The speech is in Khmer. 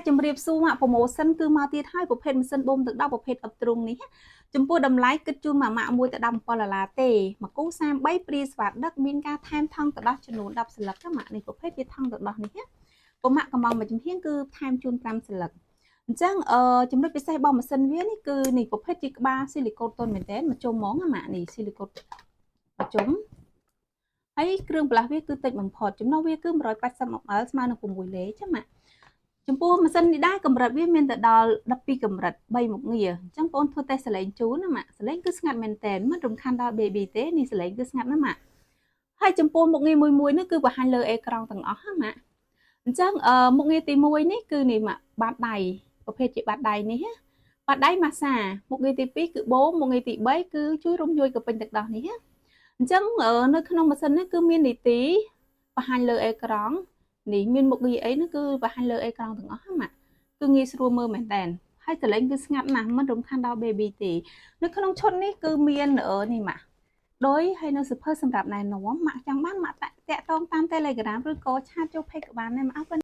ជំរាបសួរម៉ាក់ promotion គឺមកទៀតហើយប្រភេទម៉ាស៊ីនបូមទឹកដោះប្រភេទអឹបទ្រុងនេះចំពោះតម្លៃគិតជូនម៉ាក់មួយទៅ$17ទេមួយគូ33ព្រាស្វាដឹកមានការថែមថង់ទឹកដោះចំនួន10សន្លឹកម៉ាក់នេះប្រភេទវាថង់ទឹកដោះនេះពុកម៉ាក់កំងមួយចំហៀងគឺថែមជូន5សន្លឹកអញ្ចឹងចំណុចពិសេសរបស់ម៉ាស៊ីនវានេះគឺនេះប្រភេទជាក្បាលស៊ីលីកូតទន់មែនតើមកជុំហ្មងម៉ាក់នេះស៊ីលីកូតមកជុំហើយគ្រឿងបន្លាស់វាគឺតិចបំផុតចំណុះវាគឺ180 ml ស្មើនឹង6លេចឹងម៉ាក់ចំពោះម៉ាស៊ីននេះដែរកម្រិតវាមានទៅដល់12កម្រិត3មុខងារអញ្ចឹងបងធ្វើតេស្តសលេងជូនណាម៉ាក់សលេងគឺស្ងាត់មែនតើមិនរំខានដល់ baby ទេនេះសលេងគឺស្ងាត់ណាស់ម៉ាក់ហើយចំពោះមុខងារមួយនេះគឺបង្ហាញលើអេក្រង់ទាំងអស់ណាម៉ាក់អញ្ចឹងមុខងារទី1នេះគឺនេះម៉ាក់បាតដៃប្រភេទជាបាតដៃនេះបាតដៃម៉ាសាមុខងារទី2គឺបូមមុខងារទី3គឺជួយរំញួយកពិញទឹកដោះនេះអញ្ចឹងនៅក្នុងម៉ាស៊ីននេះគឺមាននីតិបង្ហាញលើអេក្រង់នេះមានមុខងារអីនោះគឺបង្ហាញលើអេក្រង់ទាំងអស់ហ្នឹងម៉ាក់គឺងាយស្រួលមើលមែនតើហើយសលេងគឺស្ងាត់ណាស់មិនរំខានដល់ baby ទេនៅក្នុងឈុតនេះគឺមាននេះម៉ាក់ដោយហើយនៅសិភើសម្រាប់ណែនាំម៉ាក់ចង់បានម៉ាក់តាក់តងតាម Telegram ឬក៏ឆាតចូល page ក៏បានដែរម៉ាក់